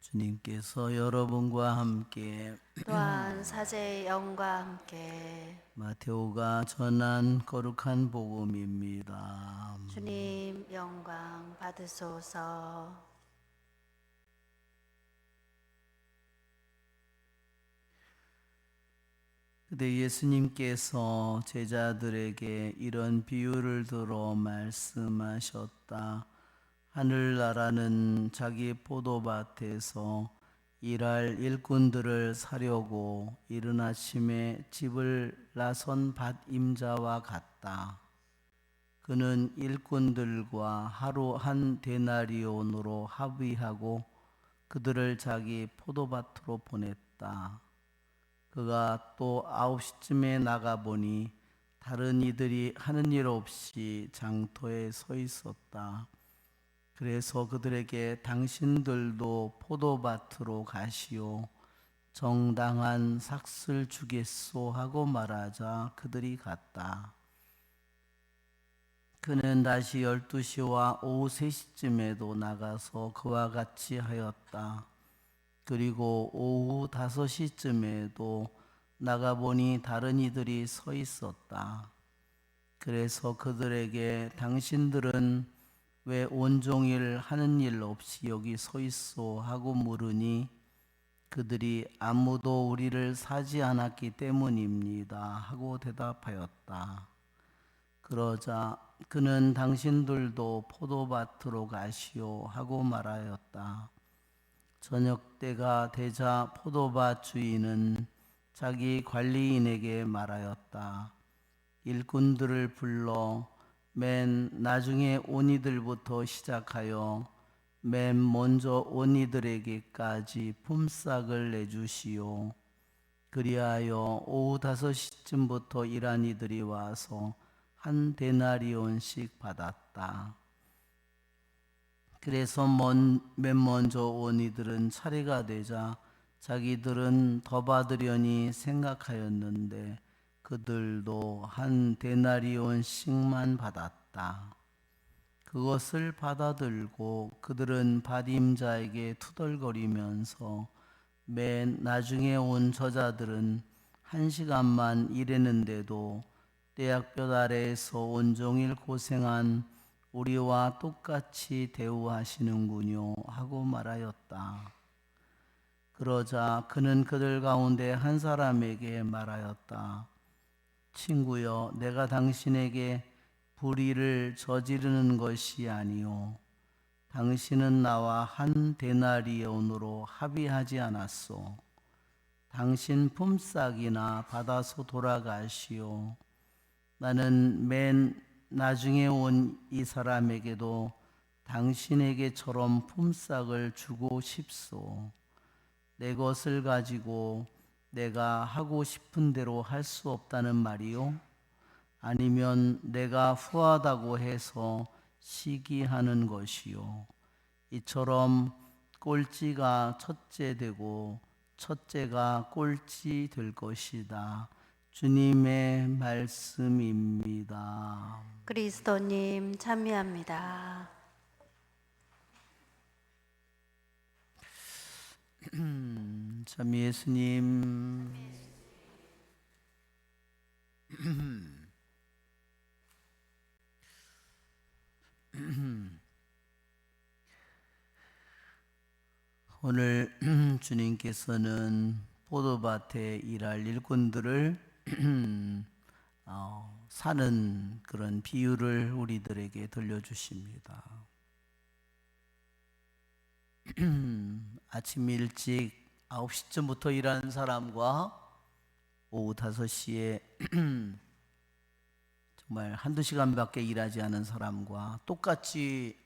주님께서 여러분과 함께 또한 사제의 영과 함께 마테오가 전한 거룩한 복음입니다. 주님 영광 받으소서. 그때 예수님께서 제자들에게 이런 비유를 들어 말씀하셨다. 하늘나라는 자기 포도밭에서 일할 일꾼들을 사려고 이른 아침에 집을 나선 밭 임자와 같다. 그는 일꾼들과 하루 한 데나리온으로 합의하고 그들을 자기 포도밭으로 보냈다. 그가 또 9시쯤에 나가보니 다른 이들이 하는 일 없이 장터에 서 있었다. 그래서 그들에게 당신들도 포도밭으로 가시오. 정당한 삭슬 주겠소 하고 말하자 그들이 갔다. 그는 다시 12시와 오후 3시쯤에도 나가서 그와 같이 하였다. 그리고 오후 5시쯤에도 나가보니 다른 이들이 서 있었다. 그래서 그들에게 당신들은 왜 온종일 하는 일 없이 여기 서 있소 하고 물으니 그들이 아무도 우리를 사지 않았기 때문입니다 하고 대답하였다. 그러자 그는 당신들도 포도밭으로 가시오 하고 말하였다. 저녁 때가 되자 포도밭 주인은 자기 관리인에게 말하였다. 일꾼들을 불러 맨 나중에 온 이들부터 시작하여 맨 먼저 온 이들에게까지 품삯을 내주시오. 그리하여 오후 5시쯤부터 일한 이들이 와서 한 데나리온씩 받았다. 그래서 맨 먼저 온 이들은 차례가 되자 자기들은 더 받으려니 생각하였는데 그들도 한 데나리온씩만 받았다. 그것을 받아들고 그들은 밭임자에게 투덜거리면서 맨 나중에 온 저자들은 1시간만 일했는데도 떼약볕 아래에서 온종일 고생한 우리와 똑같이 대우하시는군요 하고 말하였다. 그러자 그는 그들 가운데 한 사람에게 말하였다. 친구여, 내가 당신에게 불의를 저지르는 것이 아니요 당신은 나와 한 데나리온으로 합의하지 않았소. 당신 품삯이나 받아서 돌아가시오. 나는 맨 나중에 온 이 사람에게도 당신에게처럼 품삯을 주고 싶소. 내 것을 가지고 내가 하고 싶은 대로 할 수 없다는 말이요? 아니면 내가 후하다고 해서 시기하는 것이요? 이처럼 꼴찌가 첫째 되고 첫째가 꼴찌 될 것이다. 주님의 말씀입니다. 그리스도님 참여합니다. 참 예수님, 오늘 주님께서는 포도밭에 일할 일꾼들을 사는 그런 비유를 우리들에게 들려주십니다. 아침 일찍 9시쯤부터 일하는 사람과 오후 5시에 정말 한두 시간밖에 일하지 않은 사람과 똑같이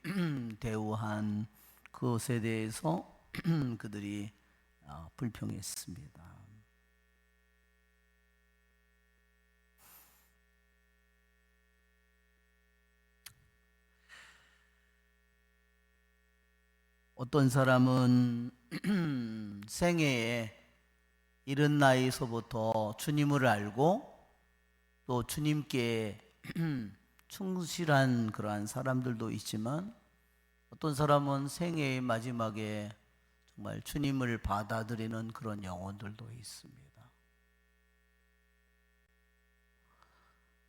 대우한 그것에 대해서 그들이 불평했습니다. 어떤 사람은 생애에 이른 나이에서부터 주님을 알고 또 주님께 충실한 그러한 사람들도 있지만 어떤 사람은 생애의 마지막에 정말 주님을 받아들이는 그런 영혼들도 있습니다.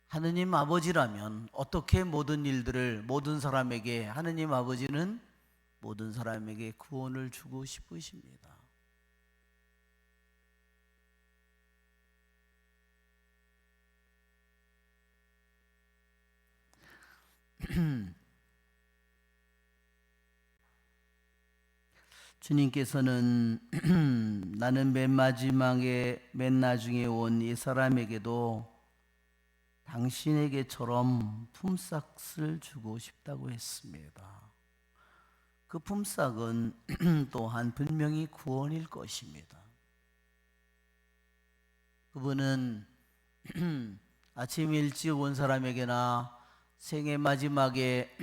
하느님 아버지라면 어떻게 모든 일들을 모든 사람에게, 하느님 아버지는 모든 사람에게 구원을 주고 싶으십니다. 주님께서는 나는 맨 마지막에 맨 나중에 온 이 사람에게도 당신에게처럼 품삯을 주고 싶다고 했습니다. 그 품삯은 또한 분명히 구원일 것입니다. 그분은 아침 일찍 온 사람에게나 생애 마지막에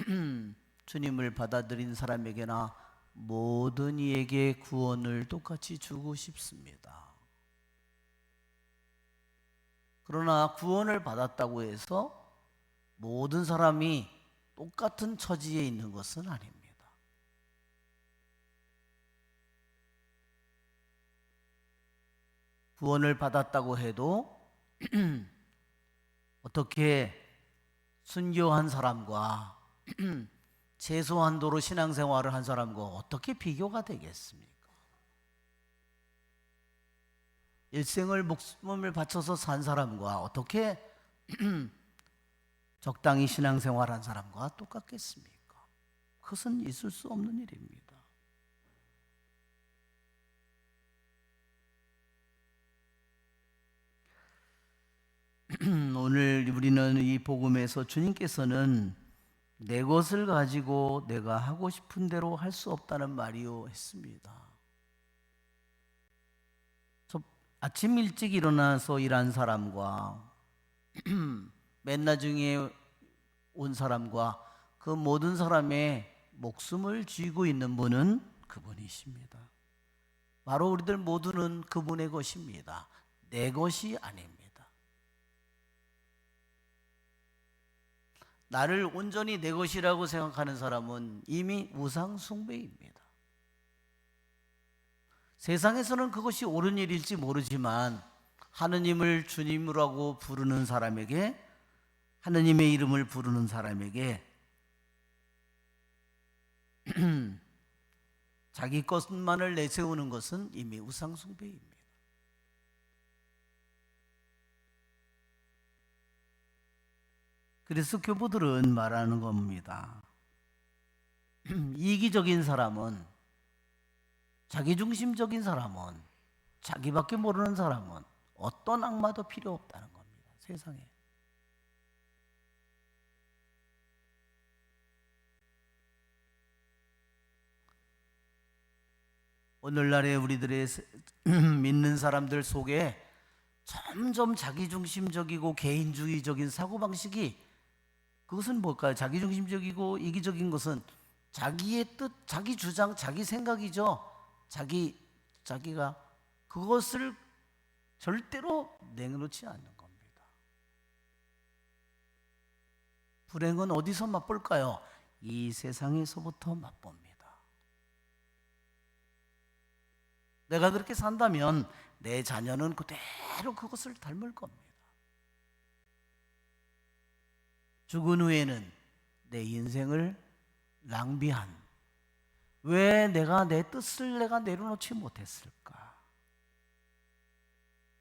주님을 받아들인 사람에게나 모든 이에게 구원을 똑같이 주고 싶습니다. 그러나 구원을 받았다고 해서 모든 사람이 똑같은 처지에 있는 것은 아닙니다. 구원을 받았다고 해도 어떻게 순교한 사람과 최소한도로 신앙생활을 한 사람과 어떻게 비교가 되겠습니까? 일생을 목숨을 바쳐서 산 사람과 어떻게 적당히 신앙생활한 사람과 똑같겠습니까? 그것은 있을 수 없는 일입니다. 오늘 우리는 이 복음에서 주님께서는 내 것을 가지고 내가 하고 싶은 대로 할 수 없다는 말이요 했습니다. 아침 일찍 일어나서 일한 사람과 맨 나중에 온 사람과 그 모든 사람의 목숨을 쥐고 있는 분은 그분이십니다. 바로 우리들 모두는 그분의 것입니다. 내 것이 아닙니다. 나를 온전히 내 것이라고 생각하는 사람은 이미 우상 숭배입니다. 세상에서는 그것이 옳은 일일지 모르지만 하느님을 주님이라고 부르는 사람에게, 하느님의 이름을 부르는 사람에게 자기 것만을 내세우는 것은 이미 우상 숭배입니다. 그래서 교부들은 말하는 겁니다. 이기적인 사람은, 자기중심적인 사람은, 자기밖에 모르는 사람은 어떤 악마도 필요 없다는 겁니다. 세상에. 오늘날의 우리들의 믿는 사람들 속에 점점 자기중심적이고 개인주의적인 사고방식이, 그것은 뭘까요? 자기중심적이고 이기적인 것은 자기의 뜻, 자기 주장, 자기 생각이죠. 자기가 그것을 절대로 내놓지 않는 겁니다. 불행은 어디서 맛볼까요? 이 세상에서부터 맛봅니다. 내가 그렇게 산다면 내 자녀는 그대로 그것을 닮을 겁니다. 죽은 후에는 내 인생을 낭비한, 왜 내가 내 뜻을 내가 내려놓지 못했을까?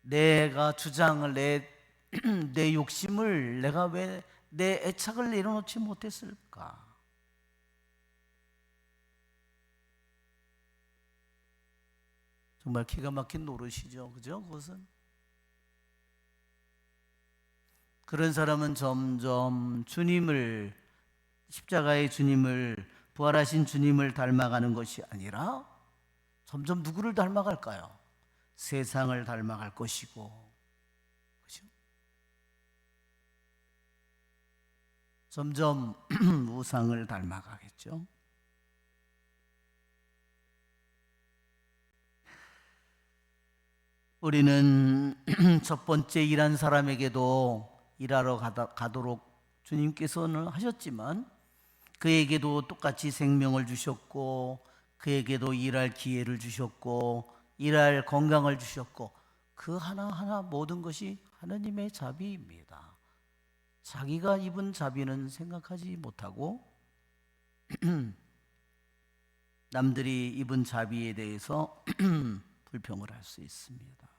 내가 주장을, 내 욕심을 내가 왜 내 애착을 내려놓지 못했을까? 정말 기가 막힌 노릇이죠. 그죠? 그것은. 그런 사람은 점점 주님을, 십자가의 주님을, 부활하신 주님을 닮아가는 것이 아니라 점점 누구를 닮아갈까요? 세상을 닮아갈 것이고, 그죠? 점점 우상을 닮아가겠죠. 우리는 첫 번째 일한 사람에게도 일하러 가도록 주님께서는 하셨지만 그에게도 똑같이 생명을 주셨고 그에게도 일할 기회를 주셨고 일할 건강을 주셨고 그 하나하나 모든 것이 하느님의 자비입니다. 자기가 입은 자비는 생각하지 못하고 남들이 입은 자비에 대해서 불평을 할 수 있습니다.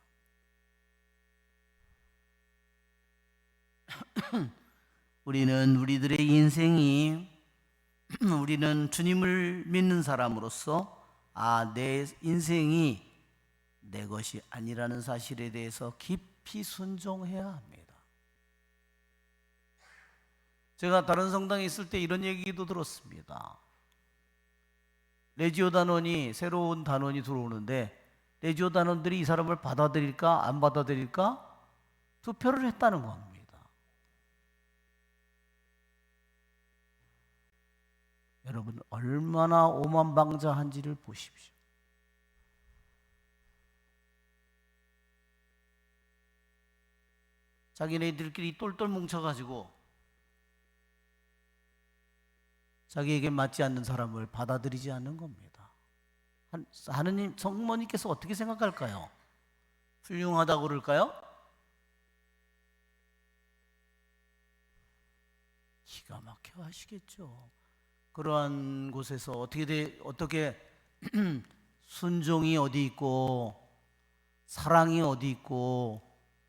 우리들의 인생이 우리는 주님을 믿는 사람으로서 내 인생이 내 것이 아니라는 사실에 대해서 깊이 순종해야 합니다. 제가 다른 성당에 있을 때 이런 얘기도 들었습니다. 레지오 단원이 새로운 단원이 들어오는데 레지오 단원들이 이 사람을 받아들일까 안 받아들일까 투표를 했다는 겁니다. 여러분 얼마나 오만방자한지를 보십시오. 자기네들끼리 똘똘 뭉쳐가지고 자기에게 맞지 않는 사람을 받아들이지 않는 겁니다. 하느님 성모님께서 어떻게 생각할까요? 훌륭하다고 그럴까요? 기가 막혀 하시겠죠. 그러한 곳에서 어떻게 순종이 어디 있고 사랑이 어디 있고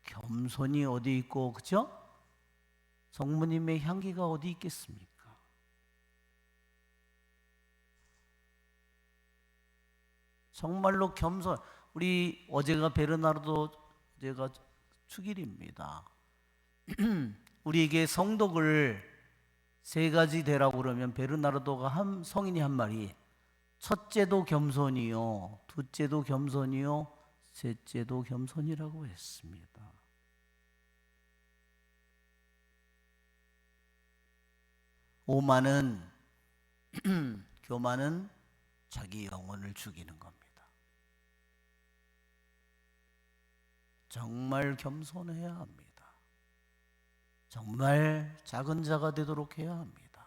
겸손이 어디 있고 그죠? 성모님의 향기가 어디 있겠습니까? 정말로 겸손. 우리 어제가 베르나르도 제가 축일입니다. 우리에게 성덕을 세 가지 되라고 그러면 베르나르도가 성인이 한 말이 첫째도 겸손이요, 둘째도 겸손이요, 셋째도 겸손이라고 했습니다. 오만은 교만은 자기 영혼을 죽이는 겁니다. 정말 겸손해야 합니다. 정말 작은 자가 되도록 해야 합니다.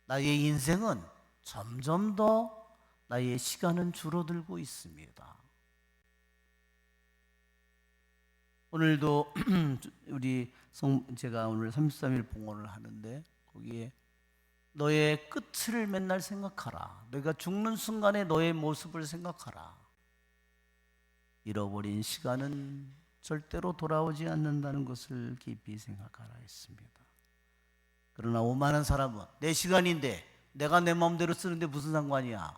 나의 인생은 점점 더 나의 시간은 줄어들고 있습니다. 오늘도 제가 오늘 33일 봉헌을 하는데 거기에 너의 끝을 맨날 생각하라. 너가 죽는 순간에 너의 모습을 생각하라. 잃어버린 시간은 절대로 돌아오지 않는다는 것을 깊이 생각하라 했습니다. 그러나 오만한 사람은 내 시간인데 내가 내 마음대로 쓰는데 무슨 상관이야?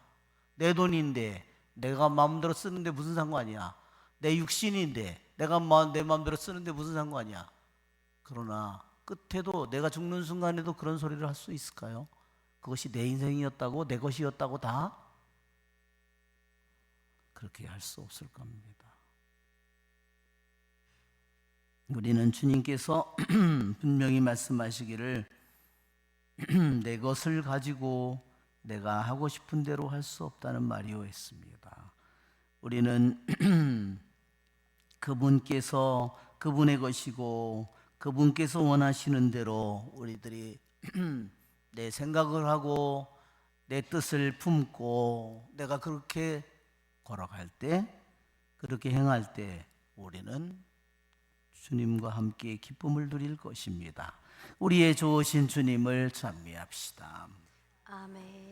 내 돈인데 내가 마음대로 쓰는데 무슨 상관이야? 내 육신인데 내가 내 마음대로 쓰는데 무슨 상관이야? 그러나 끝에도 내가 죽는 순간에도 그런 소리를 할 수 있을까요? 그것이 내 인생이었다고 내 것이었다고 다? 그렇게 할 수 없을 겁니다. 우리는 주님께서 분명히 말씀하시기를 내 것을 가지고 내가 하고 싶은 대로 할 수 없다는 말이오 했습니다. 우리는 그분께서 그분의 것이고 그분께서 원하시는 대로 우리들이 내 생각을 하고 내 뜻을 품고 내가 그렇게 걸어갈 때 그렇게 행할 때 우리는 주님과 함께 기쁨을 누릴 것입니다. 우리의 좋으신 주님을 찬미합시다. 아멘.